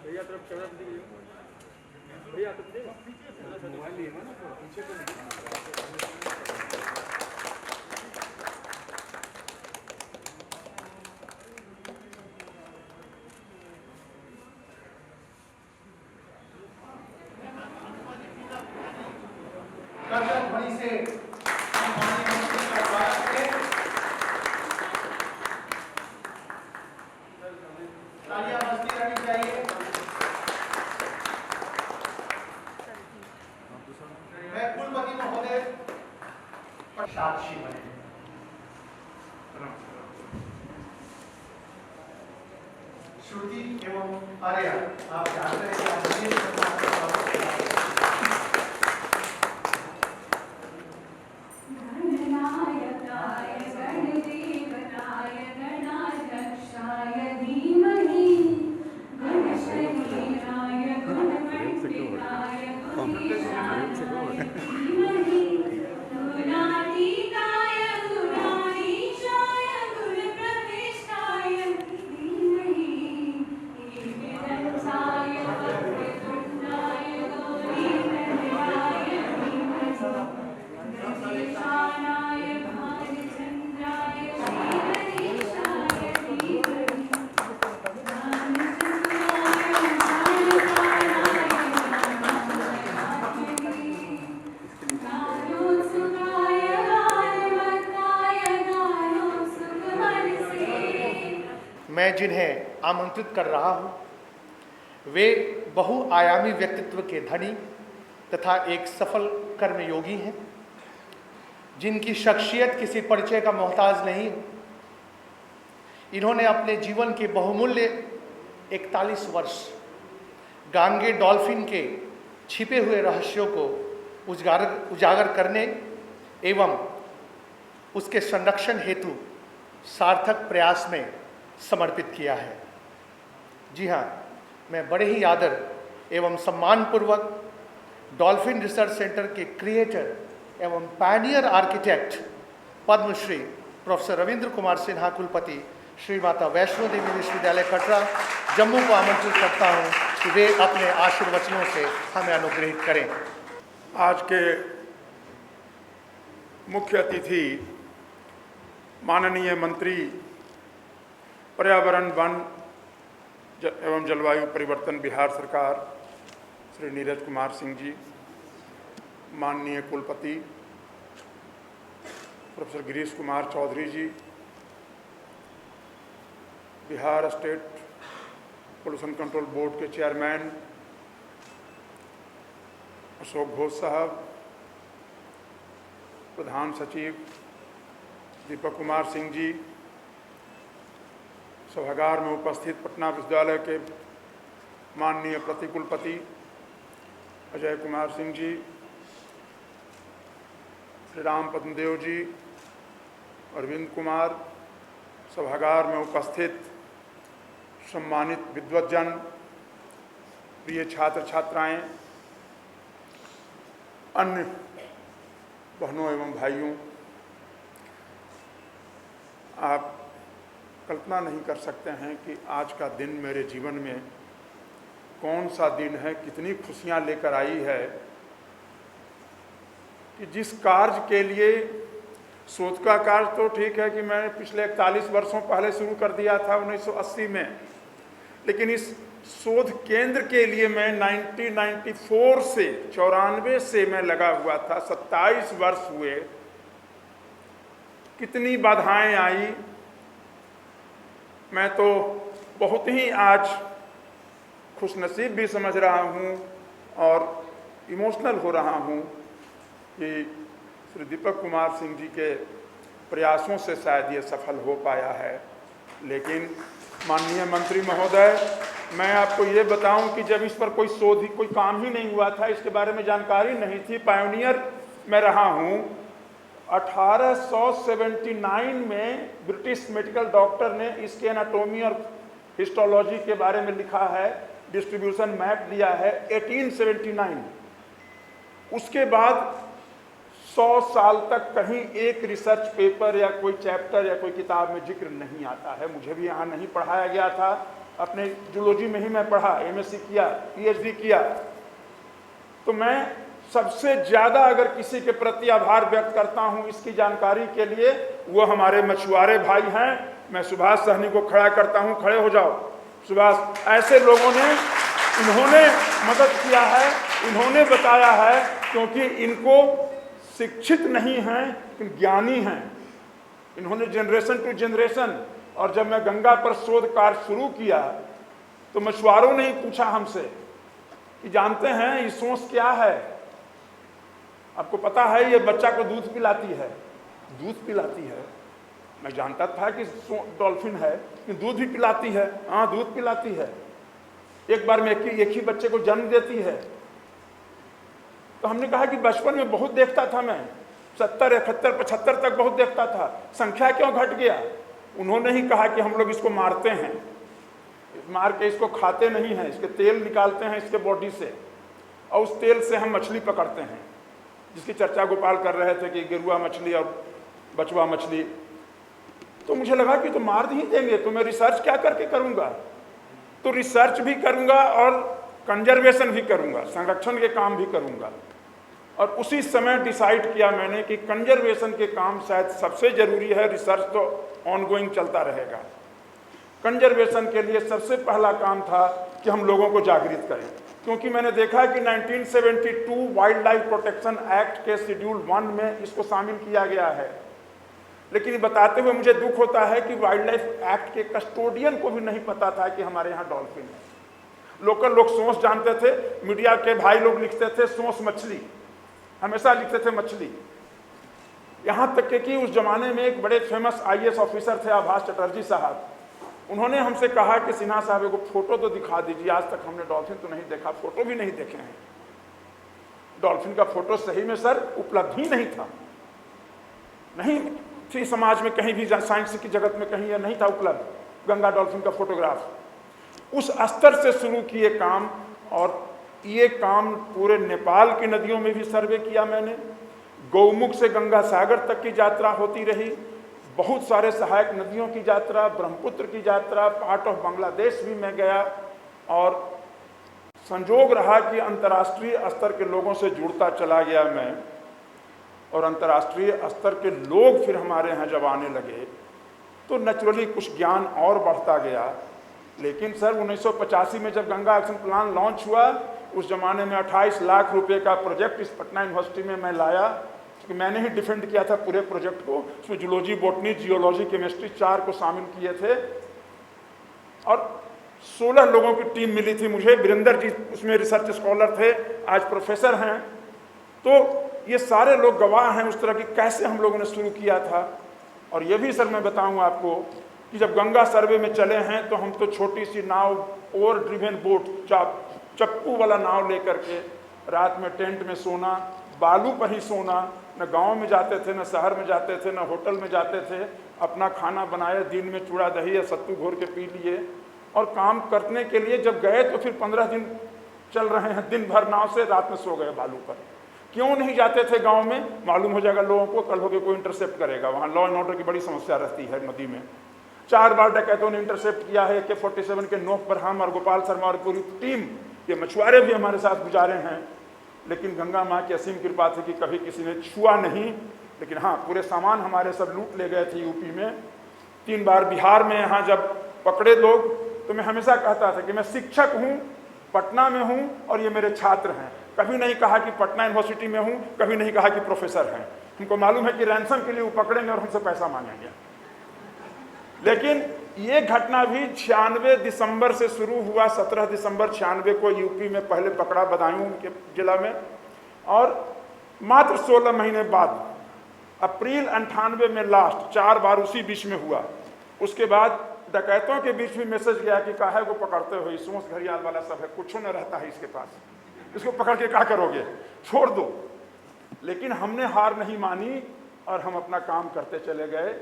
भैया तरफ कैमरा भैया तो मोबाइल नहीं है ना, पीछे तो ध्वनि से तालियां बजती रहनी चाहिए। मैं कुलपति महोदय साक्षी बने। श्रुति एवं आर्या, आप जानते हैं मैं जिन्हें आमंत्रित कर रहा हूं वे बहुआयामी व्यक्तित्व के धनी तथा एक सफल कर्मयोगी हैं, जिनकी शख्सियत किसी परिचय का मोहताज नहीं। इन्होंने अपने जीवन के बहुमूल्य 41 वर्ष गांगे डॉल्फिन के छिपे हुए रहस्यों को उजागर करने एवं उसके संरक्षण हेतु सार्थक प्रयास में समर्पित किया है। जी हाँ, मैं बड़े ही आदर एवं सम्मानपूर्वक डॉल्फिन रिसर्च सेंटर के क्रिएटर एवं Pioneer architect Padmashri professor Ravindra Kumar Sinha कुलपति श्री माता वैष्णो देवी विश्वविद्यालय कटरा जम्मू को आमंत्रित करता हूँ कि वे अपने आशीर्वचनों से हमें अनुग्रहित करें। आज के मुख्य अतिथि माननीय मंत्री पर्यावरण, वन एवं जलवायु परिवर्तन बिहार सरकार श्री नीरज कुमार सिंह जी, माननीय कुलपति professor Girish Kumar Chaudhary ji, Bihar state pollution control board के चेयरमैन अशोक घोष साहब, प्रधान सचिव दीपक कुमार सिंह जी, सभागार में उपस्थित पटना विश्वविद्यालय के माननीय प्रतिकुलपति अजय कुमार सिंह जी, श्री राम पद्मदेव जी, अरविंद कुमार, सभागार में उपस्थित सम्मानित विद्वज्जन, प्रिय छात्र छात्राएं, अन्य बहनों एवं भाइयों, आप कल्पना नहीं कर सकते हैं कि आज का दिन मेरे जीवन में कौन सा दिन है, कितनी खुशियां लेकर आई है कि जिस कार्य के लिए, शोध का कार्य तो ठीक है कि मैंने पिछले 41 वर्षों पहले शुरू कर दिया था 1980 में, लेकिन इस शोध केंद्र के लिए मैं 1994 से 94 से मैं लगा हुआ था। 27 वर्ष हुए, कितनी बाधाएं आई। मैं तो बहुत ही आज खुशनसीब भी समझ रहा हूँ और इमोशनल हो रहा हूँ कि श्री दीपक कुमार सिंह जी के प्रयासों से शायद ये सफल हो पाया है। लेकिन माननीय मंत्री महोदय, मैं आपको ये बताऊं कि जब इस पर कोई शोध, कोई काम ही नहीं हुआ था, इसके बारे में जानकारी नहीं थी, पायोनियर मैं रहा हूँ। 1879 में ब्रिटिश मेडिकल डॉक्टर ने इसके एनाटॉमी और हिस्टोलॉजी के बारे में लिखा है, डिस्ट्रीब्यूशन मैप दिया है 1879। उसके बाद 100 साल तक कहीं एक रिसर्च पेपर या कोई चैप्टर या कोई किताब में जिक्र नहीं आता है। मुझे भी यहाँ नहीं पढ़ाया गया था, अपने जूलॉजी में ही मैं पढ़ा, एमएससी किया, पीएचडी किया। तो मैं सबसे ज़्यादा अगर किसी के प्रति आभार व्यक्त करता हूँ इसकी जानकारी के लिए, वो हमारे मछुआरे भाई हैं। मैं सुभाष सहनी को खड़ा करता हूँ, खड़े हो जाओ सुभाष। ऐसे लोगों ने, इन्होंने मदद किया है, इन्होंने बताया है, क्योंकि इनको शिक्षित नहीं हैं लेकिन ज्ञानी हैं। इन्होंने जनरेशन टू जनरेशन। और जब मैं गंगा पर शोध कार्य शुरू किया तो मछुआरों ने ही पूछा हमसे कि जानते हैं ये सोच क्या है? आपको पता है ये बच्चा को दूध पिलाती है, दूध पिलाती है। मैं जानता था कि डॉल्फिन है कि दूध भी पिलाती है। हाँ, दूध पिलाती है। एक बार में एक ही बच्चे को जन्म देती है। तो हमने कहा कि बचपन में बहुत देखता था मैं, 70, 71, 75 तक बहुत देखता था, संख्या क्यों घट गया? उन्होंने ही कहा कि हम लोग इसको मारते हैं, मार के इसको खाते नहीं हैं, इसके तेल निकालते हैं इसके बॉडी से, और उस तेल से हम मछली पकड़ते हैं, जिसकी चर्चा गोपाल कर रहे थे कि गेरुआ मछली और बचवा मछली। तो मुझे लगा कि तो मार ही देंगे, तो मैं रिसर्च क्या करके करूँगा? तो रिसर्च भी करूँगा और कंजर्वेशन भी करूँगा, संरक्षण के काम भी करूँगा। और उसी समय डिसाइड किया मैंने कि कंजर्वेशन के काम शायद सबसे ज़रूरी है, रिसर्च तो ऑनगोइंग चलता रहेगा। कंजर्वेशन के लिए सबसे पहला काम था कि हम लोगों को जागृत करें, क्योंकि मैंने देखा कि 1972 वाइल्ड लाइफ प्रोटेक्शन एक्ट के शेड्यूल 1 में इसको शामिल किया गया है। लेकिन बताते हुए मुझे दुख होता है कि वाइल्ड लाइफ एक्ट के कस्टोडियन को भी नहीं पता था कि हमारे यहाँ डॉल्फिन है। लोकल लोग सोंस जानते थे, मीडिया के भाई लोग लिखते थे सोंस मछली, हमेशा लिखते थे मछली। यहाँ तक कि उस जमाने में एक बड़े फेमस आईएएस ऑफिसर थे आभास चटर्जी साहब, उन्होंने हमसे कहा कि सिन्हा साहब को फोटो तो दिखा दीजिए, आज तक हमने डॉल्फिन तो नहीं देखा, फोटो भी नहीं देखे हैं। डॉल्फिन का फोटो सही में सर उपलब्ध ही नहीं था, नहीं थी समाज में कहीं भी, साइंस की जगत में कहीं नहीं था उपलब्ध गंगा डॉल्फिन का फोटोग्राफ। उस स्तर से शुरू किए काम, और ये काम पूरे नेपाल की नदियों में भी सर्वे किया मैंने। गौमुख से गंगा सागर तक की यात्रा होती रही, बहुत सारे सहायक नदियों की यात्रा, ब्रह्मपुत्र की यात्रा, पार्ट ऑफ बांग्लादेश भी मैं गया। और संजोग रहा कि अंतर्राष्ट्रीय स्तर के लोगों से जुड़ता चला गया मैं, और अंतर्राष्ट्रीय स्तर के लोग फिर हमारे यहाँ जब आने लगे तो नेचुरली कुछ ज्ञान और बढ़ता गया। लेकिन सर 1985 में जब गंगा एक्शन प्लान लॉन्च हुआ, उस जमाने में 28 लाख रुपए का प्रोजेक्ट इस पटना यूनिवर्सिटी में मैं लाया, क्योंकि मैंने ही डिफेंड किया था पूरे प्रोजेक्ट को। उसमें जूलॉजी, बॉटनी, जियोलॉजी, केमिस्ट्री 4 को शामिल किए थे, और 16 लोगों की टीम मिली थी मुझे। वीरेंद्र जी उसमें रिसर्च स्कॉलर थे, आज प्रोफेसर हैं। तो ये सारे लोग गवाह हैं उस तरह की कैसे हम लोगों ने शुरू किया था। और ये भी सर मैं बताऊं आपको कि जब गंगा सर्वे में चले हैं तो हम तो छोटी सी नाव, ओवर ड्रिवेन बोट, चप्पू वाला नाव लेकर के रात में टेंट में सोना, बालू पर ही सोना, न गांव में जाते थे, न शहर में जाते थे, न होटल में जाते थे। अपना खाना बनाए, दिन में चूड़ा दही या सत्तू घोर के पी लिए, और काम करने के लिए जब गए तो फिर 15 दिन चल रहे हैं, दिन भर नाव से, रात में सो गए बालू पर। क्यों नहीं जाते थे गांव में? मालूम हो जाएगा लोगों को, कल होके कोई इंटरसेप्ट करेगा। वहाँ लॉ एंड ऑर्डर की बड़ी समस्या रहती है नदी में। 4 बार डकैतों ने इंटरसेप्ट किया है। AK-47 के नोक पर हम और गोपाल शर्मा और पूरी टीम, ये मछुआरे भी हमारे साथ गुजारे हैं। लेकिन गंगा माँ की असीम कृपा थी कि कभी किसी ने छुआ नहीं। लेकिन हाँ, पूरे सामान हमारे सब लूट ले गए थे यूपी में। 3 बार बिहार में यहाँ जब पकड़े लोग, तो मैं हमेशा कहता था कि मैं शिक्षक हूँ, पटना में हूँ, और ये मेरे छात्र हैं। कभी नहीं कहा कि पटना यूनिवर्सिटी में हूँ, कभी नहीं कहा कि प्रोफेसर हैं। हमको मालूम है कि रैंसम के लिए वो पकड़ेंगे और हमसे पैसा मांगेंगे। लेकिन ये घटना भी 96 दिसंबर से शुरू हुआ। 17 दिसंबर 96 को यूपी में पहले पकड़ा, बदायूं के जिला में, और मात्र 16 महीने बाद अप्रैल 98 में लास्ट 4 बार उसी बीच में हुआ। उसके बाद डकैतों के बीच भी मैसेज गया कि काहे को पकड़ते हो, सोच घड़ियाल वाला सब है, कुछ न रहता है इसके पास, इसको पकड़ के क्या करोगे, छोड़ दो। लेकिन हमने हार नहीं मानी और हम अपना काम करते चले गए।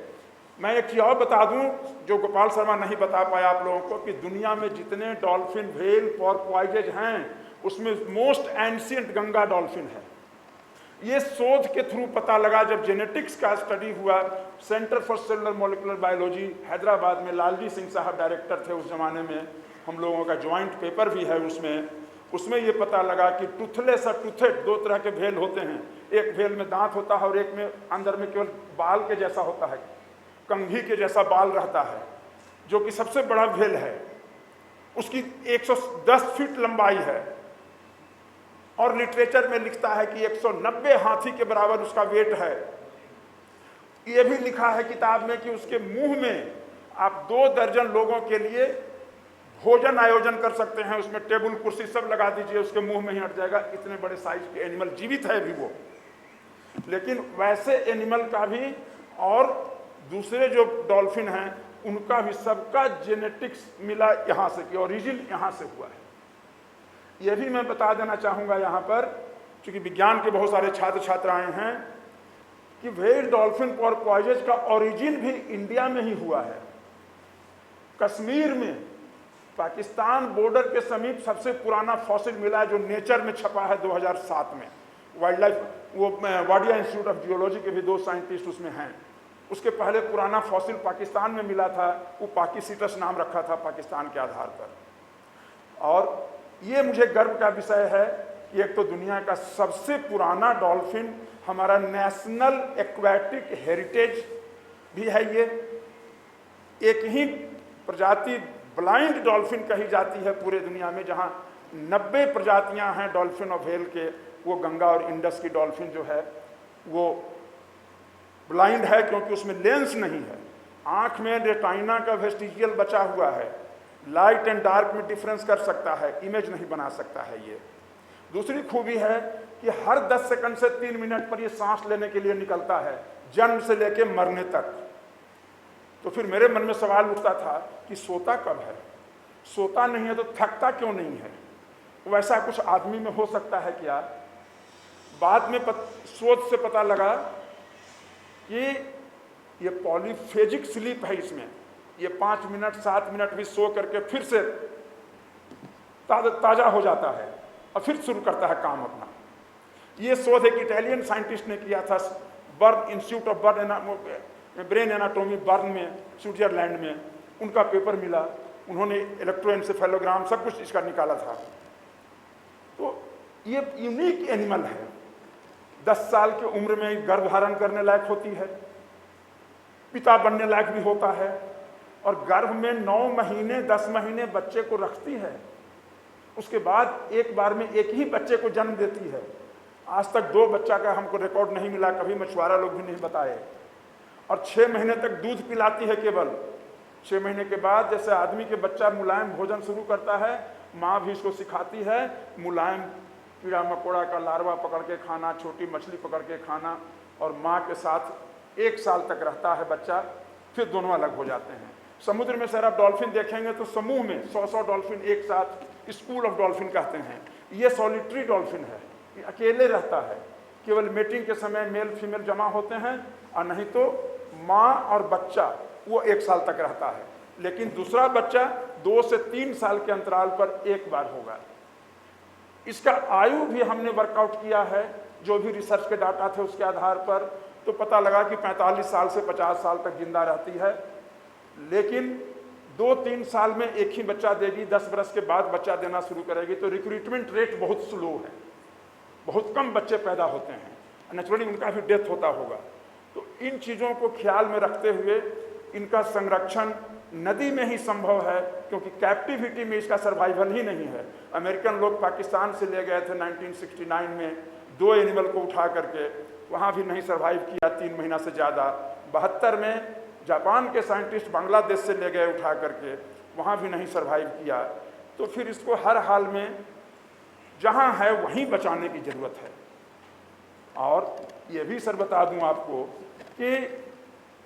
मैं एक चीज़ और बता दूं जो गोपाल शर्मा नहीं बता पाया आप लोगों को, कि दुनिया में जितने डॉल्फिन, व्हेल, पोर्पोइजेज हैं, उसमें मोस्ट एंशिएंट गंगा डॉल्फिन है। ये शोध के थ्रू पता लगा, जब जेनेटिक्स का स्टडी हुआ, centre for cellular molecular biology Hyderabad में लालजी सिंह साहब डायरेक्टर थे उस जमाने में, हम लोगों का ज्वाइंट पेपर भी है उसमें ये पता लगा कि टूथलेस और टूथेड 2 तरह के भेल होते हैं। एक भेल में दांत होता है और एक में अंदर में केवल बाल के जैसा होता है, कंघी के जैसा बाल रहता है, जो कि सबसे बड़ा भेल है। उसकी 110 फीट लंबाई है और लिटरेचर में लिखता है कि 190 हाथी के बराबर उसका वेट है। यह भी लिखा है किताब में कि उसके मुंह में आप 2 दर्जन लोगों के लिए भोजन आयोजन कर सकते हैं, उसमें टेबल कुर्सी सब लगा दीजिए, उसके मुंह में ही हट जाएगा। इतने बड़े साइज के एनिमल जीवित है भी वो। लेकिन वैसे एनिमल का भी और दूसरे जो डॉल्फिन हैं उनका भी सबका जेनेटिक्स मिला यहाँ से, कि ओरिजिन यहाँ से हुआ है। यह भी मैं बता देना चाहूँगा यहाँ पर, चूँकि विज्ञान के बहुत सारे छात्र छात्राएँ हैं, कि व्हेल डॉल्फिन पोर्पोइजेज का ओरिजिन भी इंडिया में ही हुआ है। कश्मीर में पाकिस्तान बॉर्डर के समीप सबसे पुराना फॉसिल मिला है, जो नेचर में छपा है 2007 में। वाइल्ड लाइफ, वो वाडिया इंस्टीट्यूट ऑफ जियोलॉजी के भी 2 साइंटिस्ट उसमें हैं। उसके पहले पुराना फॉसिल पाकिस्तान में मिला था, वो पाकिसिटस नाम रखा था पाकिस्तान के आधार पर। और ये मुझे गर्व का विषय है कि एक तो दुनिया का सबसे पुराना डॉल्फिन, हमारा नेशनल एक्वेटिक हेरिटेज भी है ये। एक ही प्रजाति ब्लाइंड डॉल्फिन कही जाती है पूरे दुनिया में, जहाँ 90 प्रजातियां हैं डॉल्फिन और व्हेल के। वो गंगा और इंडस की डॉल्फिन जो है वो ब्लाइंड है, क्योंकि उसमें लेंस नहीं है, आंख में रेटाइना का वेस्टिजियल बचा हुआ है, लाइट एंड डार्क में डिफरेंस कर सकता है, इमेज नहीं बना सकता है ये। दूसरी खूबी है कि हर 10 सेकंड से 3 मिनट पर ये सांस लेने के लिए निकलता है, जन्म से लेके मरने तक। तो फिर मेरे मन में सवाल उठता था कि सोता कब है? सोता नहीं है तो थकता क्यों नहीं है? वैसा कुछ आदमी में हो सकता है क्या? बाद में शोध से पता लगा कि ये पॉलीफेजिक स्लीप है इसमें। ये 5 मिनट 7 मिनट भी सो करके फिर से ताज़ा हो जाता है और फिर शुरू करता है काम अपना। ये शोध एक इटालियन साइंटिस्ट ने किया था, burn institute of brain anatomy burn में, स्विट्जरलैंड में। उनका पेपर मिला, उन्होंने इलेक्ट्रोएन्सेफेलोग्राम सब कुछ इसका निकाला था। तो ये यूनिक एनिमल है। 10 साल की उम्र में गर्भ धारण करने लायक होती है, पिता बनने लायक भी होता है, और गर्भ में 9 महीने 10 महीने बच्चे को रखती है। उसके बाद एक बार में एक ही बच्चे को जन्म देती है। आज तक 2 बच्चा का हमको रिकॉर्ड नहीं मिला, कभी मछुआरा लोग भी नहीं बताए। और 6 महीने तक दूध पिलाती है केवल। 6 महीने के बाद जैसे आदमी के बच्चा मुलायम भोजन शुरू करता है, माँ भी इसको सिखाती है मुलायम कीड़ा मकोड़ा का लार्वा पकड़ के खाना, छोटी मछली पकड़ के खाना, और माँ के साथ 1 साल तक रहता है बच्चा, फिर दोनों अलग हो जाते हैं। समुद्र में सर आप डॉल्फिन देखेंगे तो समूह में 100-100 डॉल्फिन एक साथ, स्कूल ऑफ डॉल्फिन कहते हैं। ये सॉलिटरी डॉल्फिन है, ये अकेले रहता है। केवल मेटिंग के समय मेल फीमेल जमा होते हैं, और नहीं तो माँ और बच्चा वो 1 साल तक रहता है। लेकिन दूसरा बच्चा 2 से 3 साल के अंतराल पर एक बार होगा। इसका आयु भी हमने वर्कआउट किया है, जो भी रिसर्च के डाटा थे उसके आधार पर, तो पता लगा कि 45 साल से 50 साल तक जिंदा रहती है। लेकिन 2-3 साल में एक ही बच्चा देगी, 10 बरस के बाद बच्चा देना शुरू करेगी। तो रिक्रूटमेंट रेट बहुत स्लो है, बहुत कम बच्चे पैदा होते हैं, नेचुरली उनका भी डेथ होता होगा। तो इन चीज़ों को ख्याल में रखते हुए इनका संरक्षण नदी में ही संभव है, क्योंकि कैप्टिविटी में इसका सर्वाइवल ही नहीं है। अमेरिकन लोग पाकिस्तान से ले गए थे 1969 में 2 एनिमल को उठा करके, वहाँ भी नहीं सर्वाइव किया 3 महीना से ज़्यादा। 72 में जापान के साइंटिस्ट बांग्लादेश से ले गए उठा करके, वहाँ भी नहीं सर्वाइव किया। तो फिर इसको हर हाल में जहाँ है वहीं बचाने की ज़रूरत है। और ये भी सर बता दूं आपको कि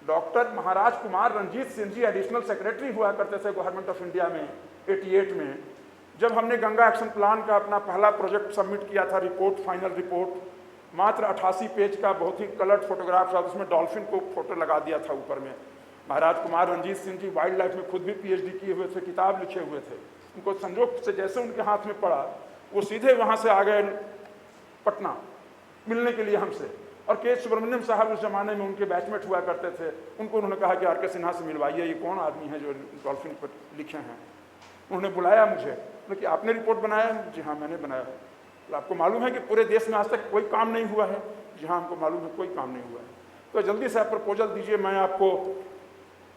डॉक्टर महाराज कुमार रंजीत सिंह जी एडिशनल सेक्रेटरी हुआ करते थे गवर्नमेंट ऑफ इंडिया में 88 में। जब हमने गंगा एक्शन प्लान का अपना पहला प्रोजेक्ट सबमिट किया था, रिपोर्ट, फाइनल रिपोर्ट, मात्र 88 पेज का बहुत ही कलर्ड फोटोग्राफ था, उसमें डॉल्फिन को फोटो लगा दिया था ऊपर में। महाराज कुमार रंजीत सिंह जी वाइल्ड लाइफ में खुद भी PhD किए हुए थे, किताब लिखे हुए थे। उनको संजोग से जैसे उनके हाथ में पड़ा, वो सीधे वहाँ से आ गए पटना, मिलने के लिए हमसे। और के सुब्रमण्यम साहब उस जमाने में उनके बैचमेट हुआ करते थे, उनको उन्होंने कहा कि आर.के. सिन्हा से मिलवाइए, ये कौन आदमी है जो डॉल्फिन पर लिखे हैं। उन्होंने बुलाया मुझे, बोले कि आपने रिपोर्ट बनाया है? जी हाँ मैंने बनाया है। तो आपको मालूम है कि पूरे देश में आज तक कोई काम नहीं हुआ है? जी हाँ हमको मालूम है, कोई काम नहीं हुआ है। तो जल्दी से आप प्रपोजल दीजिए, मैं आपको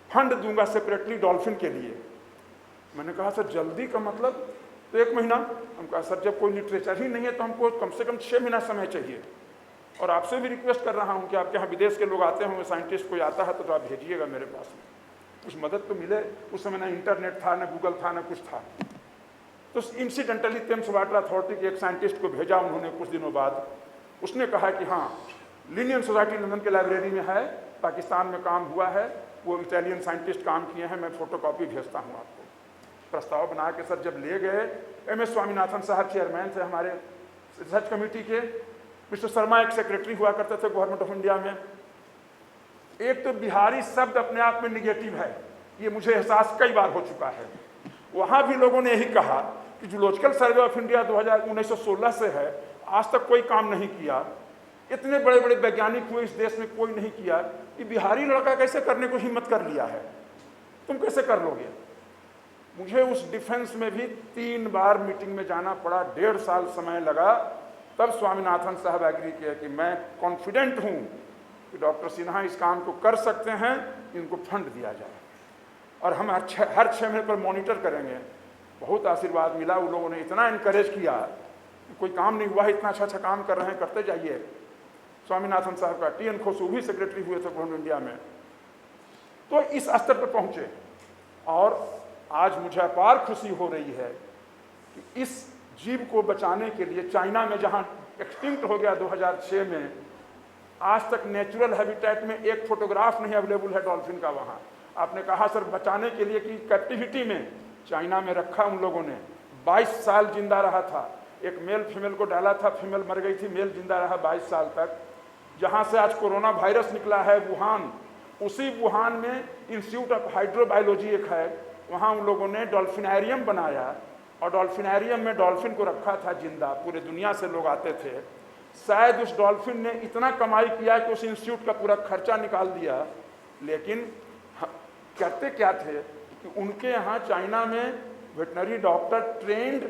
फंड दूंगा सेपरेटली डॉल्फिन के लिए। मैंने कहा सर जल्दी का मतलब? तो 1 महीना। हम कहा सर जब कोई लिटरेचर ही नहीं है तो हमको कम से कम 6 महीना समय चाहिए। और आपसे भी रिक्वेस्ट कर रहा हूँ कि आपके यहाँ विदेश के लोग आते होंगे, साइंटिस्ट कोई आता है तो आप भेजिएगा मेरे पास में, कुछ मदद तो मिले। उस समय ना इंटरनेट था, ना गूगल था, ना कुछ था। तो इंसिडेंटली थेम्स वाटर अथॉरिटी के एक साइंटिस्ट को भेजा उन्होंने कुछ दिनों बाद। उसने कहा कि हाँ लिनियन सोसाइटी लंदन के लाइब्रेरी में है, पाकिस्तान में काम हुआ है, वो इटालियन साइंटिस्ट काम किए हैं, मैं फोटोकॉपी भेजता हूँ आपको। प्रस्ताव बना के सर जब ले गए, MS स्वामीनाथन साहब चेयरमैन थे हमारे रिसर्च कमेटी के, मिस्टर शर्मा एक सेक्रेटरी हुआ करते थे गवर्नमेंट ऑफ इंडिया में। एक तो बिहारी शब्द अपने आप में निगेटिव है, ये मुझे एहसास कई बार हो चुका है। वहाँ भी लोगों ने यही कहा कि जूलॉजिकल सर्वे ऑफ इंडिया 1916 से है, आज तक कोई काम नहीं किया। इतने बड़े बड़े वैज्ञानिक हुए इस देश में, कोई नहीं किया। ये बिहारी लड़का कैसे करने को हिम्मत कर लिया है? तुम कैसे कर लोगे? मुझे उस डिफेंस में भी 3 बार मीटिंग में जाना पड़ा, 1.5 साल समय लगा। तब स्वामीनाथन साहब एग्री किया कि मैं कॉन्फिडेंट हूँ कि डॉक्टर सिन्हा इस काम को कर सकते हैं, इनको फंड दिया जाए और हम हर 6 महीने पर मॉनिटर करेंगे। बहुत आशीर्वाद मिला, उन लोगों ने इतना इनकरेज किया कि कोई काम नहीं हुआ है, इतना अच्छा काम कर रहे हैं, करते जाइए। स्वामीनाथन साहब का TN खोसू भी सेक्रेटरी हुए थे गवर्नमेंट इंडिया में। तो इस स्तर पर पहुंचे और आज मुझे अपार खुशी हो रही है कि इस जीव को बचाने के लिए चाइना में जहां एक्सटिंक्ट हो गया 2006 में, आज तक नेचुरल हैबिटेट में एक फोटोग्राफ नहीं अवेलेबल है डॉल्फिन का। वहां आपने कहा सर बचाने के लिए कि कैप्टिविटी में चाइना में रखा उन लोगों ने, 22 साल जिंदा रहा था। एक मेल फीमेल को डाला था, फीमेल मर गई थी, मेल जिंदा रहा 22 साल तक। जहां से आज कोरोना वायरस निकला है वुहान, उसी वुहान में इंस्टीट्यूट ऑफ हाइड्रोबायोलॉजी एक है, वहाँ उन लोगों ने डॉल्फिनेरियम बनाया और डॉल्फिनेरियम में डॉल्फिन को रखा था जिंदा। पूरे दुनिया से लोग आते थे। शायद उस डॉल्फिन ने इतना कमाई किया कि उस इंस्टीट्यूट का पूरा खर्चा निकाल दिया। लेकिन कहते क्या थे कि उनके यहाँ चाइना में वेटनरी डॉक्टर ट्रेंड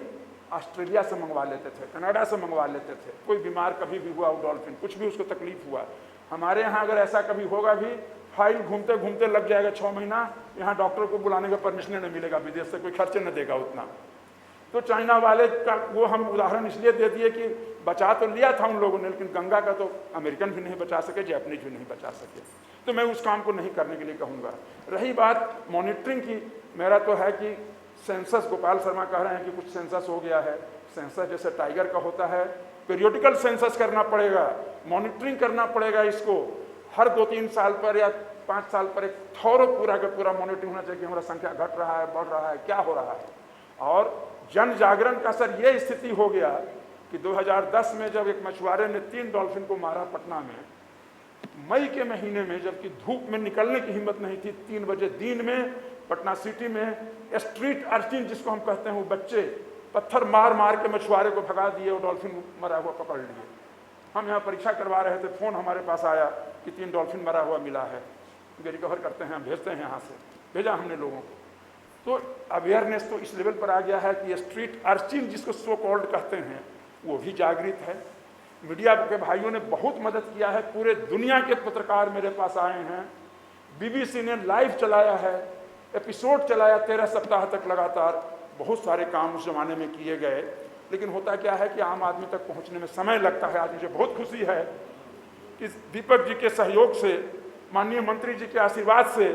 ऑस्ट्रेलिया से मंगवा लेते थे, कनाडा से मंगवा लेते थे। कोई बीमार कभी भी हुआ वो डॉल्फिन, कुछ भी उसको तकलीफ हुआ, हमारे यहाँ अगर ऐसा कभी होगा भी, फाइल घूमते घूमते लग जाएगा 6 महीना, यहाँ डॉक्टर को बुलाने का परमिशन नहीं मिलेगा, विदेश से कोई खर्च न देगा उतना। तो चाइना वाले का वो हम उदाहरण इसलिए दे दिए कि बचा तो लिया था उन लोगों ने, लेकिन गंगा का तो अमेरिकन भी नहीं बचा सके, जापानीज भी नहीं बचा सके। तो मैं उस काम को नहीं करने के लिए कहूँगा। रही बात मॉनिटरिंग की, मेरा तो है कि सेंसस, गोपाल शर्मा कह रहे हैं कि कुछ सेंसस हो गया है। सेंसस जैसे टाइगर का होता है, पीरियोडिकल सेंसस करना पड़ेगा, मॉनिटरिंग करना पड़ेगा। इसको हर 2-3 साल पर या 5 साल पर एक थोड़ा पूरा का पूरा मॉनिटरिंग होना चाहिए कि हमारा संख्या घट रहा है, बढ़ रहा है, क्या हो रहा है। और जन जागरण का सर ये स्थिति हो गया कि 2010 में जब एक मछुआरे ने 3 डॉल्फिन को मारा पटना में, मई के महीने में, जबकि धूप में निकलने की हिम्मत नहीं थी, 3 बजे दिन में पटना सिटी में स्ट्रीट अर्चिन जिसको हम कहते हैं, वो बच्चे पत्थर मार मार के मछुआरे को भगा दिए और डॉल्फिन मरा हुआ पकड़ लिए। हम यहाँ परीक्षा करवा रहे थे, फ़ोन हमारे पास आया कि 3 डॉल्फिन मरा हुआ मिला है, रिकवर करते हैं, भेजते हैं यहाँ से। भेजा हमने लोगों को। तो अवेयरनेस तो इस लेवल पर आ गया है कि स्ट्रीट अर्चिन जिसको सो कॉल्ड कहते हैं, वो भी जागृत है। मीडिया के भाइयों ने बहुत मदद किया है, पूरे दुनिया के पत्रकार मेरे पास आए हैं। BBC ने लाइव चलाया है, एपिसोड चलाया 13 सप्ताह तक लगातार। बहुत सारे काम उस जमाने में किए गए, लेकिन होता क्या है कि आम आदमी तक पहुंचने में समय लगता है। आज मुझे बहुत खुशी है कि दीपक जी के सहयोग से, माननीय मंत्री जी के आशीर्वाद से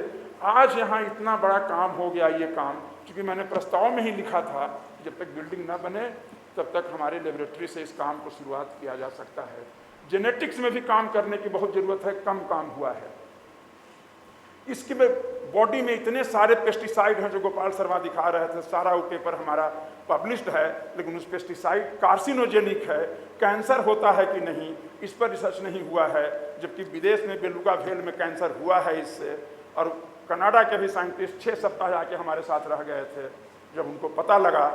आज यहाँ इतना बड़ा काम हो गया। ये काम क्योंकि मैंने प्रस्ताव में ही लिखा था कि जब तक बिल्डिंग न बने तब तक हमारे लेबोरेटरी से इस काम को शुरुआत किया जा सकता है। जेनेटिक्स में भी काम करने की बहुत ज़रूरत है, कम काम हुआ है। इसके बॉडी में इतने सारे पेस्टिसाइड हैं जो गोपाल शर्मा दिखा रहे थे, सारा वो पेपर हमारा पब्लिश्ड है, लेकिन उस पेस्टिसाइड कार्सिनोजेनिक है, कैंसर होता है कि नहीं इस पर रिसर्च नहीं हुआ है। जबकि विदेश में बेलुगा भेल में कैंसर हुआ है इससे। और कनाडा के भी साइंटिस्ट 6 सप्ताह आके हमारे साथ रह गए थे, जब उनको पता लगा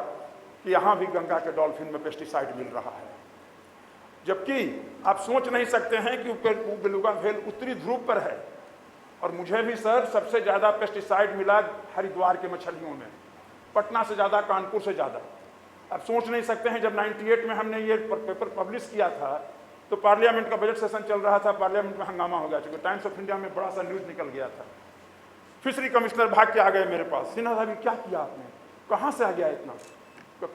कि यहाँ भी गंगा के डॉल्फिन में पेस्टिसाइड मिल रहा है। जबकि आप सोच नहीं सकते हैं कि बेलुगा व्हेल उत्तरी ध्रुव पर है। और मुझे भी सर सबसे ज़्यादा पेस्टिसाइड मिला हरिद्वार के मछलियों में, पटना से ज़्यादा, कानपुर से ज़्यादा। आप सोच नहीं सकते हैं, जब 98 में हमने ये पेपर पब्लिश किया था तो पार्लियामेंट का बजट सेशन चल रहा था, पार्लियामेंट में हंगामा हो गया, चूँकि टाइम्स ऑफ इंडिया में बड़ा सा न्यूज़ निकल गया था। फिशरी कमिश्नर भाग के आ गए मेरे पास, सिन्हा साहब क्या किया आपने, कहाँ से आ गया इतना?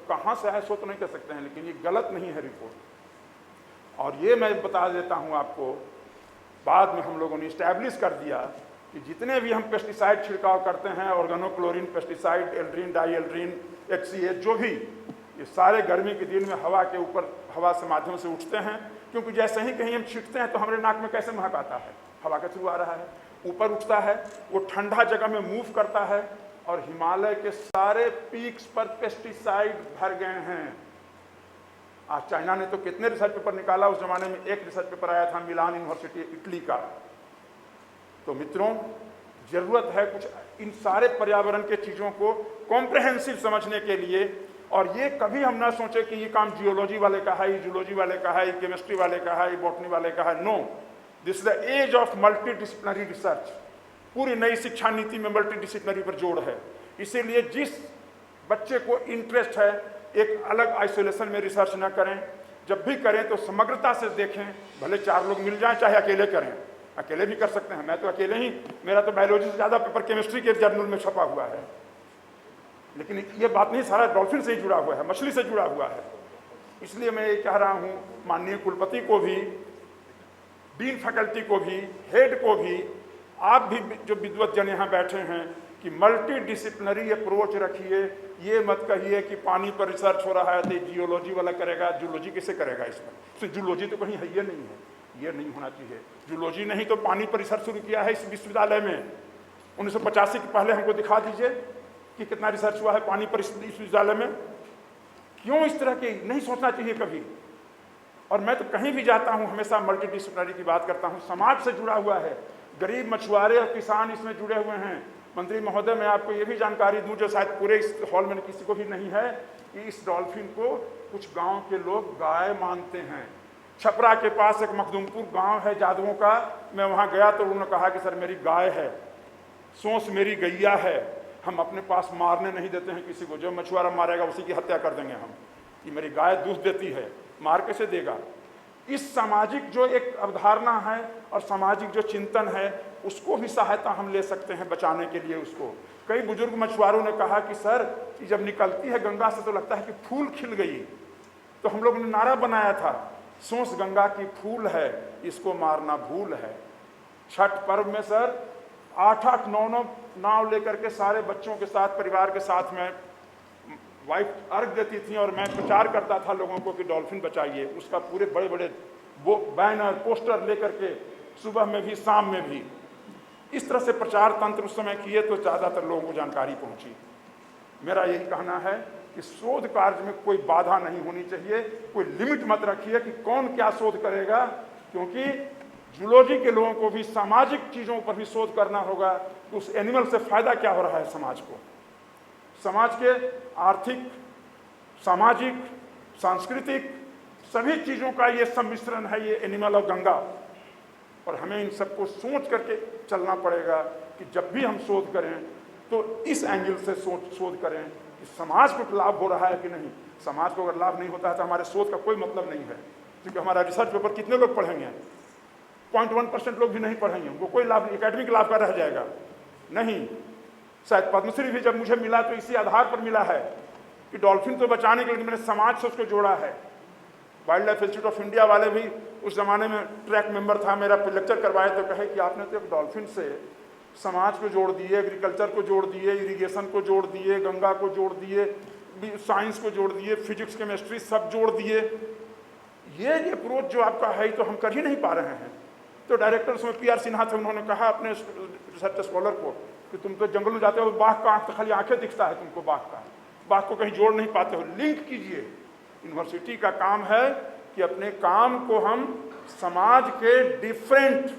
कहाँ से आया सो तो नहीं कह सकते हैं, लेकिन ये गलत नहीं है रिपोर्ट। और ये मैं बता देता हूँ आपको, बाद में हम लोगों ने इस्टेब्लिश कर दिया कि जितने भी हम पेस्टिसाइड छिड़काव करते हैं, ऑर्गेनोक्लोरीन पेस्टिसाइड, एल्ड्रीन, डाईएल्ड्रीन, HCA, जो भी, ये सारे गर्मी के दिन में हवा के ऊपर, हवा से माध्यम से उठते हैं। क्योंकि जैसे ही कहीं हम छिड़कते हैं तो हमारे नाक में कैसे महक आता है, हवा के थ्रू आ रहा है, ऊपर उठता है, वो ठंडा जगह में मूव करता है, और हिमालय के सारे पीक्स पर पेस्टिसाइड भर गए हैं। आज चाइना ने तो कितने रिसर्च पेपर निकाला, उस जमाने में एक रिसर्च पेपर आया था मिलान यूनिवर्सिटी इटली का। तो मित्रों, जरूरत है कुछ इन सारे पर्यावरण के चीज़ों को कॉम्प्रहेंसिव समझने के लिए। और ये कभी हम ना सोचे कि ये काम जियोलॉजी वाले का है, ये जूलॉजी वाले का है, ये केमिस्ट्री वाले का है, ये बॉटनी वाले का है। No, this is the age of multi disciplinary research. पूरी नई शिक्षा नीति में मल्टी डिसिप्लिनरी पर जोर है। इसीलिए जिस बच्चे को इंटरेस्ट है, एक अलग आइसोलेशन में रिसर्च ना करें, जब भी करें तो समग्रता से देखें। भले 4 लोग मिल जाएं, चाहे अकेले करें, अकेले भी कर सकते हैं। मैं तो अकेले ही, मेरा तो बायोलॉजी से ज़्यादा पेपर केमिस्ट्री के जर्नल में छपा हुआ है। लेकिन ये बात नहीं, सारा डॉल्फिन से ही जुड़ा हुआ है, मछली से जुड़ा हुआ है। इसलिए मैं ये कह रहा हूँ माननीय कुलपति को भी, डीन फैकल्टी को भी, हेड को भी, आप भी जो विद्वत जन यहाँ बैठे हैं, कि मल्टी डिसिप्लिनरी अप्रोच रखिए। ये मत कहिए कि पानी पर रिसर्च हो रहा है तो जियोलॉजी वाला करेगा, जूलॉजी कैसे करेगा इसमें? जूलॉजी तो कहीं है, ये नहीं है, ये नहीं होना चाहिए। जूलॉजी नहीं तो पानी पर रिसर्च शुरू किया है इस विश्वविद्यालय में। 1985 के पहले हमको दिखा दीजिए कि कितना रिसर्च हुआ है पानी पर इस विश्वविद्यालय में। क्यों इस तरह की नहीं सोचना चाहिए कभी? और मैं तो कहीं भी जाता हूँ हमेशा मल्टी डिसिप्लिनरी की बात करता हूँ। समाज से जुड़ा हुआ है, गरीब मछुआरे और किसान इसमें जुड़े हुए हैं। मंत्री महोदय, मैं आपको ये भी जानकारी दूं जो शायद पूरे इस हॉल में किसी को भी नहीं है, कि इस डॉल्फिन को कुछ गांव के लोग गाय मानते हैं। छपरा के पास एक मखदूमपुर गांव है जादुओं का, मैं वहां गया तो उन्होंने कहा कि सर मेरी गाय है, सोच मेरी गैया है, हम अपने पास मारने नहीं देते हैं किसी को, जो मछुआरा मारेगा उसी की हत्या कर देंगे हम। कि मेरी गाय दूध देती है, मार कैसे देगा? इस सामाजिक जो एक अवधारणा है और सामाजिक जो चिंतन है, उसको भी सहायता हम ले सकते हैं बचाने के लिए उसको। कई बुजुर्ग मछुआरों ने कहा कि सर जब निकलती है गंगा से तो लगता है कि फूल खिल गई। तो हम लोग ने नारा बनाया था, सोच गंगा की फूल है, इसको मारना भूल है। छठ पर्व में सर 8-8, 9-9 नाव लेकर के सारे बच्चों के साथ, परिवार के साथ में वाइफ अर्घ देती थी और मैं प्रचार करता था लोगों को कि डॉल्फिन बचाइए। उसका पूरे बड़े बड़े वो बैनर, पोस्टर लेकर के सुबह में भी शाम में भी इस तरह से प्रचार तंत्र उस समय किए तो ज़्यादातर लोगों को जानकारी पहुंची। मेरा यही कहना है कि शोध कार्य में कोई बाधा नहीं होनी चाहिए, कोई लिमिट मत रखिए कि कौन क्या शोध करेगा, क्योंकि जूलॉजी के लोगों को भी सामाजिक चीज़ों पर भी शोध करना होगा कि उस एनिमल से फायदा क्या हो रहा है समाज को। समाज के आर्थिक, सामाजिक, सांस्कृतिक सभी चीज़ों का ये सम्मिश्रण है ये एनिमल और गंगा। और हमें इन सबको सोच करके चलना पड़ेगा कि जब भी हम शोध करें तो इस एंगल से शोध करें कि समाज को लाभ हो रहा है कि नहीं। समाज को अगर लाभ नहीं होता है तो हमारे शोध का कोई मतलब नहीं है, क्योंकि हमारा रिसर्च पेपर कितने लोग पढ़ेंगे? 0.1% लोग भी नहीं पढ़ेंगे, उनको कोई लाभ नहीं, एकेडमिक लाभ का रह जाएगा नहीं। शायद पद्मश्री भी जब मुझे मिला तो इसी आधार पर मिला है कि डॉल्फिन तो बचाने के लिए मैंने समाज से उसको जोड़ा है। Wild life institute of India वाले भी उस ज़माने में ट्रैक मेंबर था मेरा, लेक्चर करवाए तो कहे कि आपने तो एक डॉल्फिन से समाज को जोड़ दिए, एग्रीकल्चर को जोड़ दिए, इरिगेशन को जोड़ दिए, गंगा को जोड़ दिए, साइंस को जोड़ दिए, फिजिक्स केमिस्ट्री सब जोड़ दिए। ये अप्रोच जो आपका है तो हम कर ही नहीं पा रहे हैं। तो डायरेक्टर उसमें PR सिन्हा थे, उन्होंने कहा अपने रिसर्च स्कॉलर को कि तुम तो जंगल में जाते हो, बाघ का आँख तो खाली आंखें दिखता है तुमको, बाघ को कहीं जोड़ नहीं पाते हो। लिंक कीजिए। यूनिवर्सिटी का काम है कि अपने काम को हम समाज के डिफरेंट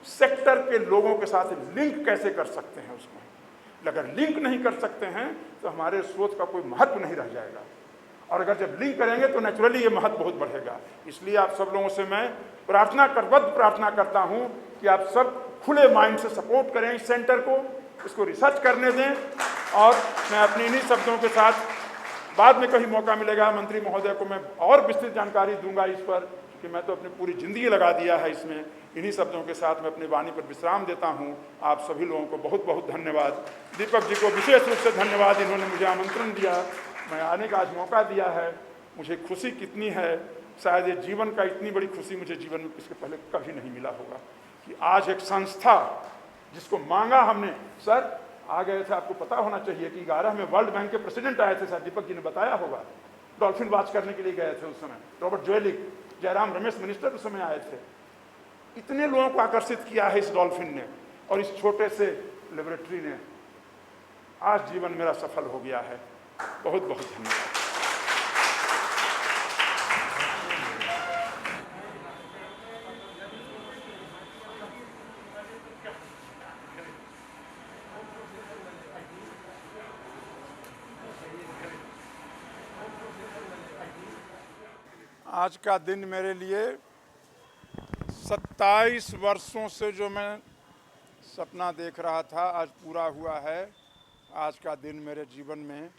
सेक्टर के लोगों के साथ लिंक कैसे कर सकते हैं उसमें। अगर लिंक नहीं कर सकते हैं तो हमारे शोध का कोई महत्व नहीं रह जाएगा। और अगर जब लिंक करेंगे तो नेचुरली ये महत्व बहुत बढ़ेगा। इसलिए आप सब लोगों से मैं प्रार्थना करता हूँ कि आप सब खुले माइंड से सपोर्ट करें इस सेंटर को, इसको रिसर्च करने दें। और मैं अपनी इन्हीं शब्दों के साथ बाद में कहीं मौका मिलेगा मंत्री महोदय को मैं और विस्तृत जानकारी दूंगा इस पर, कि मैं तो अपनी पूरी ज़िंदगी लगा दिया है इसमें। इन्हीं शब्दों के साथ मैं अपनी वाणी पर विश्राम देता हूँ। आप सभी लोगों को बहुत बहुत धन्यवाद। दीपक जी को विशेष रूप से धन्यवाद, इन्होंने मुझे आमंत्रण दिया, मैं आने का आज मौका दिया है। मुझे खुशी कितनी है, शायद ये जीवन का इतनी बड़ी खुशी मुझे जीवन में इसके पहले कभी नहीं मिला होगा, कि आज एक संस्था जिसको मांगा हमने, सर आ गए थे, आपको पता होना चाहिए कि 11 में वर्ल्ड बैंक के प्रेसिडेंट आए थे, शायद दीपक जी ने बताया होगा, डॉल्फिन वॉच करने के लिए गए थे उस समय। Robert Zoellick, Jairam Ramesh minister उस समय आए थे। इतने लोगों को आकर्षित किया है इस डॉल्फिन ने और इस छोटे से लेबोरेटरी ने। आज जीवन मेरा सफल हो गया है। बहुत बहुत धन्यवाद। आज का दिन मेरे लिए 27 वर्षों से जो मैं सपना देख रहा था आज पूरा हुआ है। आज का दिन मेरे जीवन में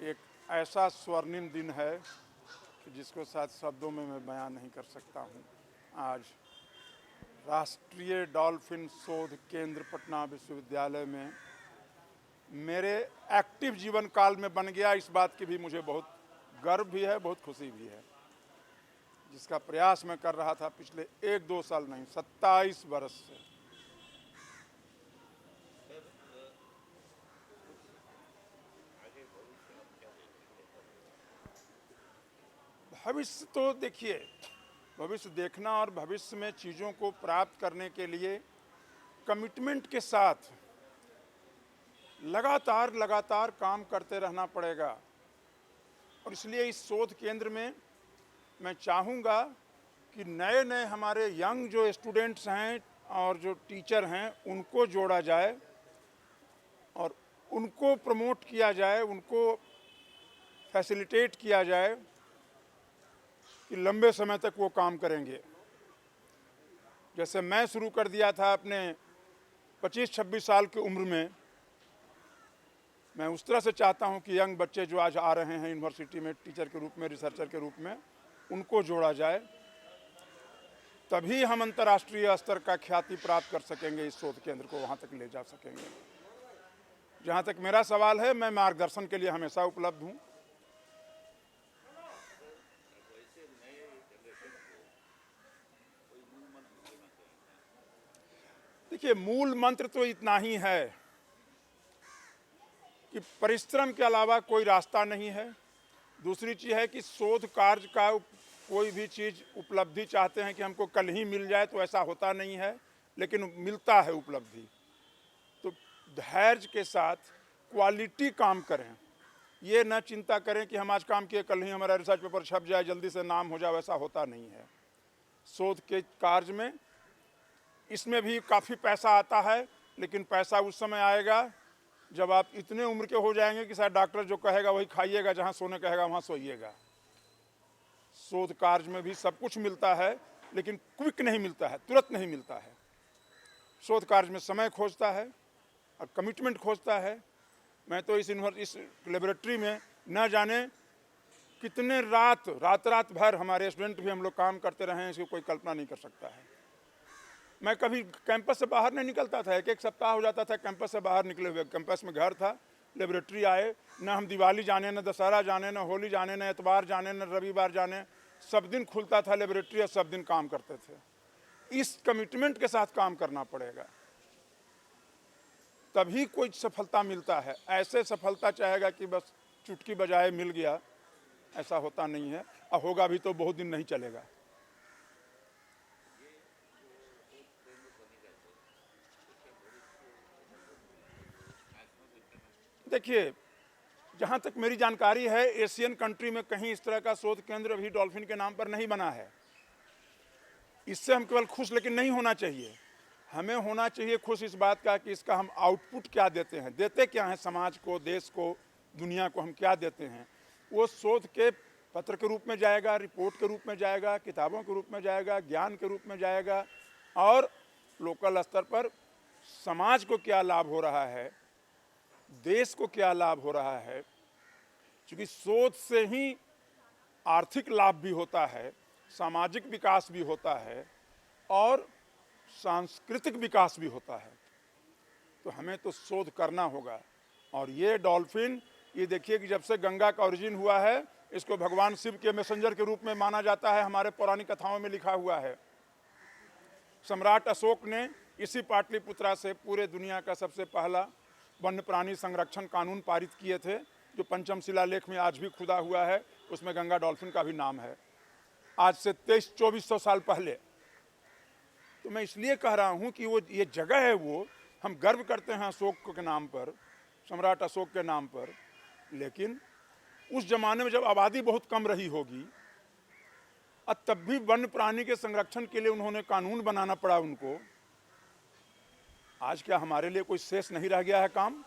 एक ऐसा स्वर्णिम दिन है कि जिसको शायद शब्दों में मैं बयान नहीं कर सकता हूँ। आज राष्ट्रीय डॉल्फिन शोध केंद्र पटना विश्वविद्यालय में मेरे एक्टिव जीवन काल में बन गया। इस बात की भी मुझे बहुत गर्व भी है, बहुत खुशी भी है, जिसका प्रयास मैं कर रहा था पिछले 1-2 साल नहीं 27 वर्ष से। भविष्य तो देखिए, भविष्य देखना और भविष्य में चीज़ों को प्राप्त करने के लिए कमिटमेंट के साथ लगातार काम करते रहना पड़ेगा। और इसलिए इस शोध केंद्र में मैं चाहूँगा कि नए नए हमारे यंग जो स्टूडेंट्स हैं और जो टीचर हैं उनको जोड़ा जाए और उनको प्रमोट किया जाए, उनको फैसिलिटेट किया जाए कि लंबे समय तक वो काम करेंगे। जैसे मैं शुरू कर दिया था अपने 25-26 साल की उम्र में, मैं उस तरह से चाहता हूं कि यंग बच्चे जो आज आ रहे हैं यूनिवर्सिटी में टीचर के रूप में, रिसर्चर के रूप में, उनको जोड़ा जाए। तभी हम अंतर्राष्ट्रीय स्तर का ख्याति प्राप्त कर सकेंगे, इस शोध केंद्र को वहाँ तक ले जा सकेंगे। जहाँ तक मेरा सवाल है, मैं मार्गदर्शन के लिए हमेशा उपलब्ध हूँ। देखिए, मूल मंत्र तो इतना ही है कि परिश्रम के अलावा कोई रास्ता नहीं है। दूसरी चीज़ है कि शोध कार्य का कोई भी चीज़ उपलब्धि चाहते हैं कि हमको कल ही मिल जाए, तो ऐसा होता नहीं है, लेकिन मिलता है उपलब्धि। तो धैर्य के साथ क्वालिटी काम करें, ये न चिंता करें कि हम आज काम किए कल ही हमारा रिसर्च पेपर छप जाए, जल्दी से नाम हो जाए, वैसा होता नहीं है। शोध के कार्य में इसमें भी काफ़ी पैसा आता है, लेकिन पैसा उस समय आएगा जब आप इतने उम्र के हो जाएंगे कि शायद डॉक्टर जो कहेगा वही खाइएगा, जहाँ सोने कहेगा वहाँ सोइएगा। शोध कार्य में भी सब कुछ मिलता है, लेकिन क्विक नहीं मिलता है, तुरंत नहीं मिलता है। शोध कार्य में समय खोजता है और कमिटमेंट खोजता है। मैं तो इस लेबोरेटरी में न जाने कितने रात भर हमारे स्टूडेंट भी हम लोग काम करते रहे हैं, इसकी कोई कल्पना नहीं कर सकता है। मैं कभी कैंपस से बाहर नहीं निकलता था, एक सप्ताह हो जाता था कैंपस से बाहर निकले हुए। कैंपस में घर था, लेबोरेटरी आए, न हम दिवाली जाने, न दशहरा जाने, न होली जाने, न एतवार जाने, न रविवार जाने, सब दिन खुलता था लेबोरेटरी और सब दिन काम करते थे। इस कमिटमेंट के साथ काम करना पड़ेगा, तभी कोई सफलता मिलता है। ऐसे सफलता चाहेगा कि बस चुटकी बजाए मिल गया, ऐसा होता नहीं है, और होगा भी तो बहुत दिन नहीं चलेगा। देखिए, जहाँ तक मेरी जानकारी है, एशियन कंट्री में कहीं इस तरह का शोध केंद्र भी डॉल्फिन के नाम पर नहीं बना है। इससे हम केवल खुश लेकिन नहीं होना चाहिए। हमें होना चाहिए खुश इस बात का कि इसका हम आउटपुट क्या देते हैं, देते क्या हैं समाज को, देश को, दुनिया को, हम क्या देते हैं। वो शोध के पत्र के रूप में जाएगा, रिपोर्ट के रूप में जाएगा, किताबों के रूप में जाएगा, ज्ञान के रूप में जाएगा, और लोकल स्तर पर समाज को क्या लाभ हो रहा है, देश को क्या लाभ हो रहा है। क्योंकि शोध से ही आर्थिक लाभ भी होता है, सामाजिक विकास भी होता है और सांस्कृतिक विकास भी होता है। तो हमें तो शोध करना होगा। और ये डॉल्फिन, ये देखिए कि जब से गंगा का ओरिजिन हुआ है, इसको भगवान शिव के मैसेंजर के रूप में माना जाता है। हमारे पौराणिक कथाओं में लिखा हुआ है। सम्राट अशोक ने इसी पाटलिपुत्रा से पूरे दुनिया का सबसे पहला वन्य प्राणी संरक्षण कानून पारित किए थे, जो पंचम शिलालेख में आज भी खुदा हुआ है। उसमें गंगा डॉल्फिन का भी नाम है, आज से 2300-2400 साल पहले। तो मैं इसलिए कह रहा हूं कि वो ये जगह है, वो हम गर्व करते हैं अशोक के नाम पर, सम्राट अशोक के नाम पर। लेकिन उस जमाने में जब आबादी बहुत कम रही होगी, और तब भी वन्य प्राणी के संरक्षण के लिए उन्होंने कानून बनाना पड़ा उनको। आज क्या हमारे लिए कोई शेष नहीं रह गया है काम?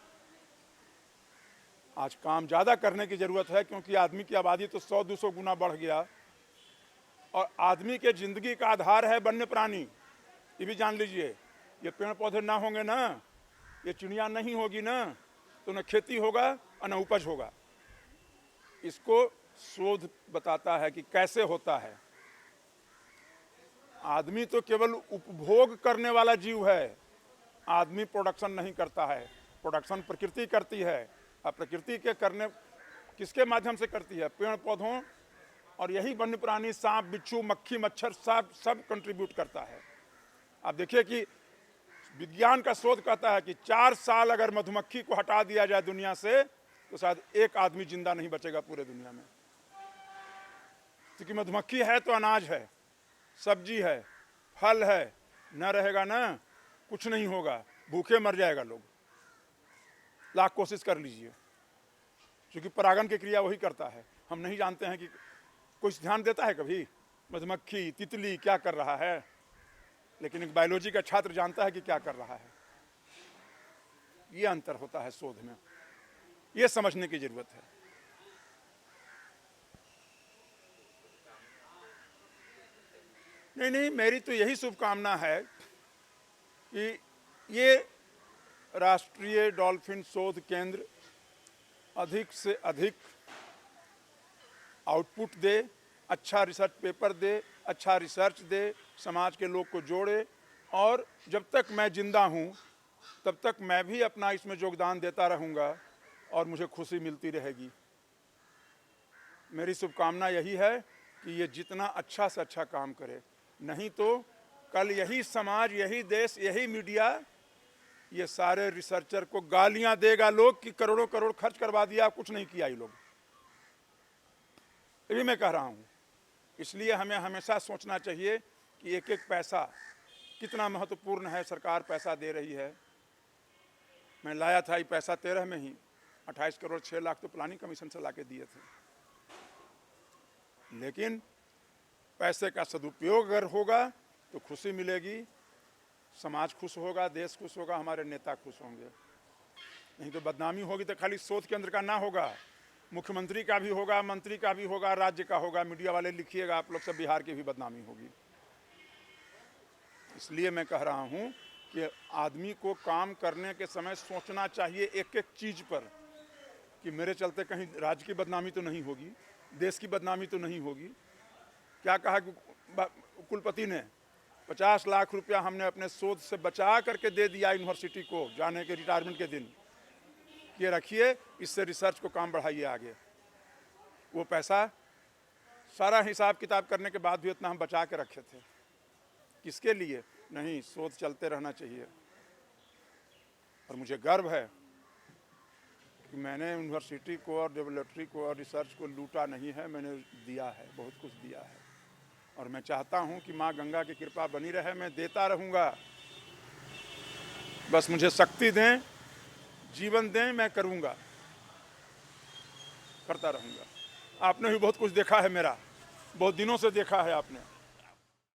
आज काम ज़्यादा करने की ज़रूरत है, क्योंकि आदमी की आबादी तो 100-200 गुना बढ़ गया। और आदमी के ज़िंदगी का आधार है वन्य प्राणी, ये भी जान लीजिए। ये पेड़ पौधे ना होंगे ना, ये चिड़िया नहीं होगी ना, तो न खेती होगा और न उपज होगा। इसको शोध बताता है कि कैसे होता है। आदमी तो केवल उपभोग करने वाला जीव है, आदमी प्रोडक्शन नहीं करता है। प्रोडक्शन प्रकृति करती है, और प्रकृति के करने किसके माध्यम से करती है? पेड़ पौधों, और यही वन्य प्राणी सांप, बिच्छू, मक्खी, मच्छर सब कंट्रीब्यूट करता है। आप देखिए कि विज्ञान का शोध कहता है कि 4 साल अगर मधुमक्खी को हटा दिया जाए दुनिया से, तो शायद एक आदमी जिंदा नहीं बचेगा पूरे दुनिया में। क्योंकि मधुमक्खी है तो अनाज है, सब्जी है, फल है, न रहेगा ना कुछ नहीं होगा, भूखे मर जाएगा लोग। लाख कोशिश कर लीजिए, क्योंकि परागण की क्रिया वही करता है। हम नहीं जानते हैं कि कोई ध्यान देता है कभी मधुमक्खी, तितली क्या कर रहा है, लेकिन एक बायोलॉजी का छात्र जानता है कि क्या कर रहा है। ये अंतर होता है शोध में, ये समझने की जरूरत है। नहीं, मेरी तो यही शुभकामना है कि ये राष्ट्रीय डॉल्फिन शोध केंद्र अधिक से अधिक आउटपुट दे, अच्छा रिसर्च पेपर दे, अच्छा रिसर्च दे, समाज के लोग को जोड़े। और जब तक मैं जिंदा हूँ तब तक मैं भी अपना इसमें योगदान देता रहूँगा और मुझे खुशी मिलती रहेगी। मेरी शुभकामना यही है कि ये जितना अच्छा से अच्छा काम करे। नहीं तो कल यही समाज, यही देश, यही मीडिया ये सारे रिसर्चर को गालियां देगा लोग कि करोड़ों करोड़ खर्च करवा दिया, कुछ नहीं किया ये लोग। ये भी मैं कह रहा हूं। इसलिए हमें हमेशा सोचना चाहिए कि एक एक पैसा कितना महत्वपूर्ण है। सरकार पैसा दे रही है। मैं लाया था ये पैसा 13 में ही 28 करोड़ 6 लाख तो प्लानिंग कमीशन से लाके दिए थे। लेकिन पैसे का सदुपयोग अगर होगा तो खुशी मिलेगी, समाज खुश होगा, देश खुश होगा, हमारे नेता खुश होंगे। नहीं तो बदनामी होगी तो खाली शोध केंद्र का ना होगा, मुख्यमंत्री का भी होगा, मंत्री का भी होगा, राज्य का होगा। मीडिया वाले लिखिएगा आप लोग सब, बिहार की भी बदनामी होगी। इसलिए मैं कह रहा हूं कि आदमी को काम करने के समय सोचना चाहिए एक एक चीज पर कि मेरे चलते कहीं राज्य की बदनामी तो नहीं होगी, देश की बदनामी तो नहीं होगी। क्या कहा कि कुलपति ने 50 लाख रुपया हमने अपने शोध से बचा करके दे दिया यूनिवर्सिटी को जाने के रिटायरमेंट के दिन, ये रखिए, इससे रिसर्च को काम बढ़ाइए आगे। वो पैसा सारा हिसाब किताब करने के बाद भी इतना हम बचा के रखे थे। किसके लिए? नहीं, शोध चलते रहना चाहिए। और मुझे गर्व है कि मैंने यूनिवर्सिटी को और लेबोरेटरी को और रिसर्च को लूटा नहीं है, मैंने दिया है, बहुत कुछ दिया है। और मैं चाहता हूं कि माँ गंगा की कृपा बनी रहे, मैं देता रहूँगा। बस मुझे शक्ति दें, जीवन दें, मैं करूँगा, करता रहूँगा। आपने भी बहुत कुछ देखा है मेरा, बहुत दिनों से देखा है आपने।